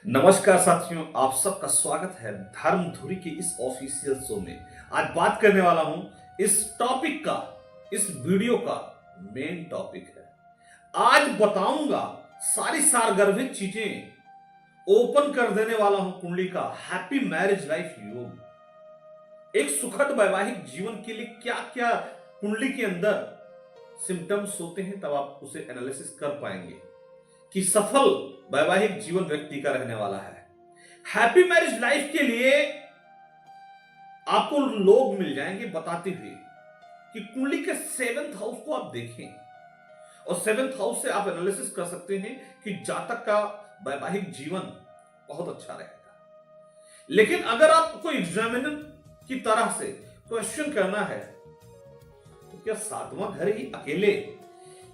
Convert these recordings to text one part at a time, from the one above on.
नमस्कार साथियों, आप सबका स्वागत है धर्म धुरी की इस ऑफिशियल शो में। आज बात करने वाला हूं इस टॉपिक का, इस वीडियो का मेन टॉपिक है। आज बताऊंगा सारी सारगर्भित चीजें, ओपन कर देने वाला हूं कुंडली का हैप्पी मैरिज लाइफ योग। एक सुखद वैवाहिक जीवन के लिए क्या क्या कुंडली के अंदर सिम्टम्स होते हैं, तब आप उसे एनालिसिस कर पाएंगे कि सफल वैवाहिक जीवन व्यक्ति का रहने वाला है। हैप्पी मैरिज लाइफ के लिए आपको लोग मिल जाएंगे बताते हुए कि कुंडली के 7th हाउस को आप देखें और 7th हाउस से आप एनालिसिस कर सकते हैं कि जातक का वैवाहिक जीवन बहुत अच्छा रहेगा। लेकिन अगर आपको एग्जामिनर की तरह से क्वेश्चन करना है तो क्या 7वां घर ही अकेले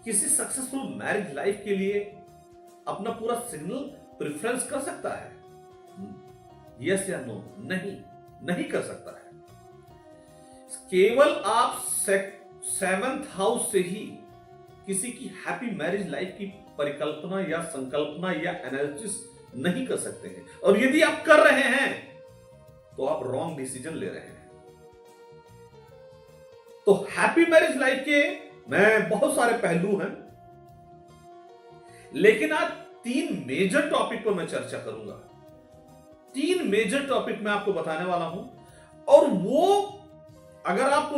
किसी सक्सेसफुल मैरिज लाइफ के लिए अपना पूरा सिग्नल प्रेफरेंस कर सकता है? यस या नो? नहीं कर सकता है। केवल आप 7th हाउस से ही किसी की हैप्पी मैरिज लाइफ की परिकल्पना या संकल्पना या एनालिसिस नहीं कर सकते हैं, और यदि आप कर रहे हैं तो आप रॉन्ग डिसीजन ले रहे हैं। तो हैप्पी मैरिज लाइफ के मैं बहुत सारे पहलू हैं, लेकिन आज 3 मेजर टॉपिक पर मैं चर्चा करूंगा। 3 मेजर टॉपिक मैं आपको बताने वाला हूं, और वो अगर आप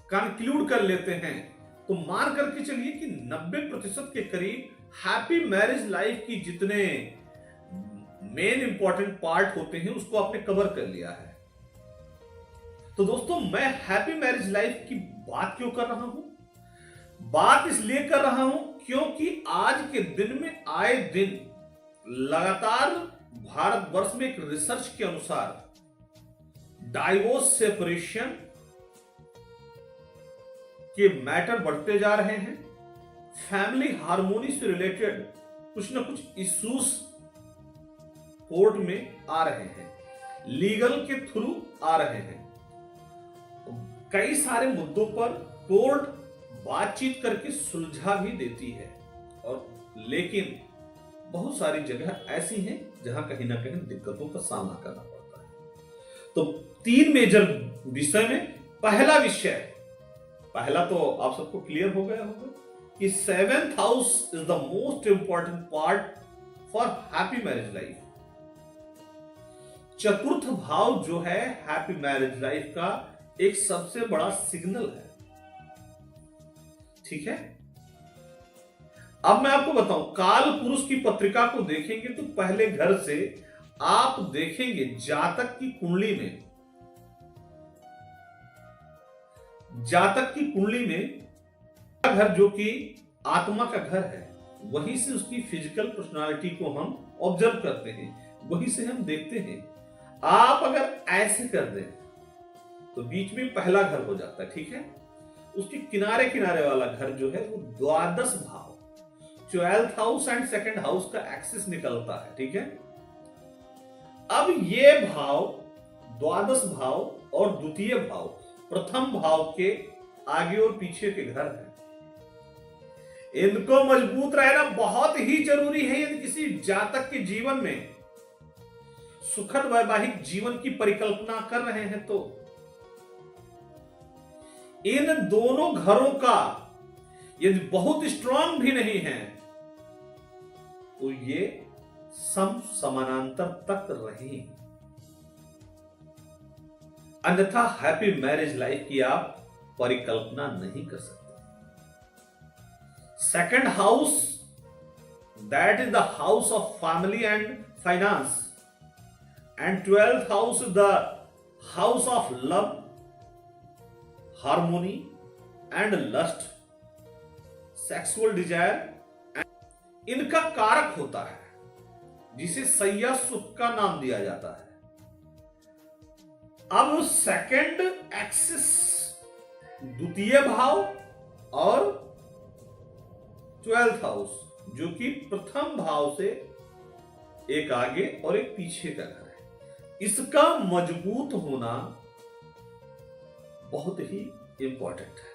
कंक्लूड कर लेते हैं तो मान करके चलिए कि 90% के करीब हैप्पी मैरिज लाइफ की जितने मेन इंपॉर्टेंट पार्ट होते हैं उसको आपने कवर कर लिया है। तो दोस्तों, मैं हैप्पी मैरिज लाइफ की बात क्यों कर रहा हूं? बात इसलिए कर रहा हूं क्योंकि आज के दिन में आए दिन लगातार भारतवर्ष में एक रिसर्च के अनुसार डाइवोर्स सेपरेशन के मैटर बढ़ते जा रहे हैं। फैमिली हार्मोनी से रिलेटेड कुछ ना कुछ इश्यूज कोर्ट में आ रहे हैं, लीगल के थ्रू आ रहे हैं। कई सारे मुद्दों पर कोर्ट बातचीत करके सुलझा भी देती है, और लेकिन बहुत सारी जगह ऐसी हैं जहां कहीं ना कहीं दिक्कतों का सामना करना पड़ता है। तो 3 मेजर विषय में पहला तो आप सबको क्लियर हो गया होगा कि 7th house is the most important part for happy marriage life. चतुर्थ भाव जो है हैप्पी मैरिज लाइफ का एक सबसे बड़ा सिग्नल है। ठीक है, अब मैं आपको बताऊं, काल पुरुष की पत्रिका को देखेंगे तो पहले घर से आप देखेंगे जातक की कुंडली में घर जो कि आत्मा का घर है, वहीं से उसकी फिजिकल पर्सनालिटी को हम ऑब्जर्व करते हैं, वहीं से हम देखते हैं। आप अगर ऐसे कर दें तो बीच में पहला घर हो जाता है, ठीक है। उसके किनारे किनारे वाला घर जो है वो द्वादश भाव, 12th house and 2nd house का एक्सिस निकलता है, ठीक है। अब ये भाव, द्वादश भाव और द्वितीय भाव, प्रथम भाव के आगे और पीछे के घर हैं। इनको मजबूत रहना बहुत ही जरूरी है यदि किसी जातक के जीवन में सुखद वैवाहिक जीवन की परिकल्पना कर रहे हैं। तो इन दोनों घरों का यदि बहुत स्ट्रांग भी नहीं है तो ये समानांतर तक रहे, अन्यथा हैप्पी मैरिज लाइफ की आप परिकल्पना नहीं कर सकते। 2nd house, that is the house of family and finance, and 12th house is the house of love, harmony and lust, sexual desire. इनका कारक होता है जिसे सैया सुख का नाम दिया जाता है। अब 2nd एक्सिस द्वितीय भाव और 12th हाउस जो कि प्रथम भाव से एक आगे और एक पीछे का घर है, इसका मजबूत होना बहुत ही इंपॉर्टेंट है।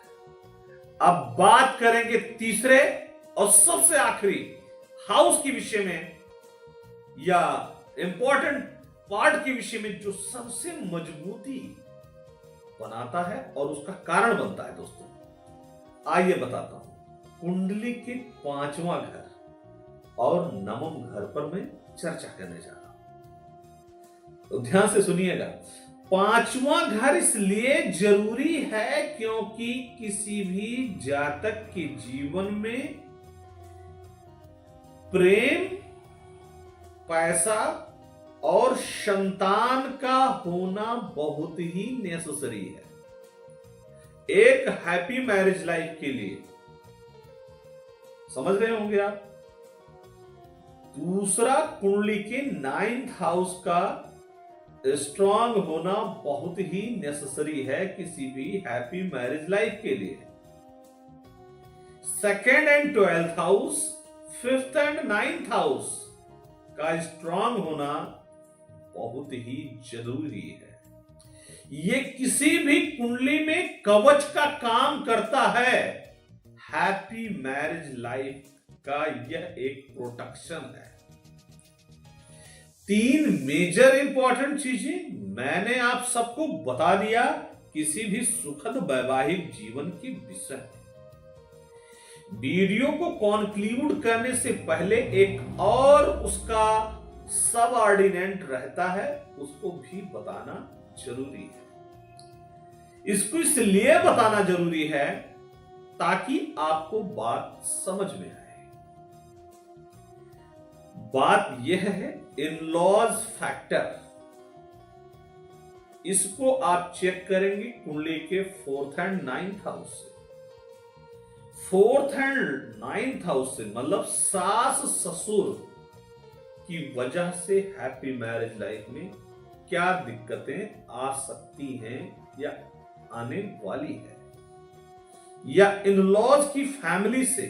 अब बात करेंगे तीसरे और सबसे आखिरी हाउस के विषय में, या इंपॉर्टेंट पार्ट के विषय में जो सबसे मजबूती बनाता है और उसका कारण बनता है दोस्तों, आइए बताता हूं। कुंडली के 5वां घर और 9वें घर पर मैं चर्चा करने जा रहा हूं, तो ध्यान से सुनिएगा। 5वां घर इसलिए जरूरी है क्योंकि किसी भी जातक के जीवन में प्रेम, पैसा और संतान का होना बहुत ही नेसेसरी है एक हैप्पी मैरिज लाइफ के लिए। समझ रहे होंगे आप। दूसरा, कुंडली के 9th हाउस का स्ट्रांग होना बहुत ही नेसेसरी है किसी भी हैप्पी मैरिज लाइफ के लिए। 2nd and 12th house, 5th and 9th house का स्ट्रांग होना बहुत ही जरूरी है। ये किसी भी कुंडली में कवच का काम करता है। हैप्पी मैरिज लाइफ का यह एक प्रोटेक्शन है। 3 मेजर इंपॉर्टेंट चीजें मैंने आप सबको बता दिया किसी भी सुखद वैवाहिक जीवन के विषय में। वीडियो को कंक्लूड करने से पहले एक और उसका सब ऑर्डिनेंट रहता है, उसको भी बताना जरूरी है। इसको इसलिए बताना जरूरी है ताकि आपको बात समझ में आए। बात यह है इन-लॉज फैक्टर। इसको आप चेक करेंगे कुंडली के 4th एंड 9th हाउस से। 4th एंड 9th हाउस से मतलब सास ससुर की वजह से हैप्पी मैरिज लाइफ में क्या दिक्कतें आ सकती हैं या आने वाली है, या इन-लॉज की फैमिली से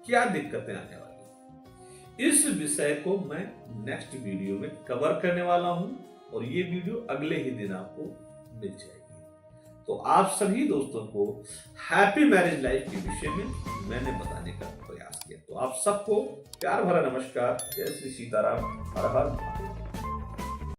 क्या दिक्कतें आने वाली है, इस विषय को मैं नेक्स्ट वीडियो में कवर करने वाला हूं और ये वीडियो अगले ही दिन आपको मिल जाएगी। तो आप सभी दोस्तों को हैप्पी मैरिज लाइफ के विषय में मैंने बताने का प्रयास किया। तो आप सबको प्यार भरा नमस्कार। जय श्री सीताराम। हर हर महादेव।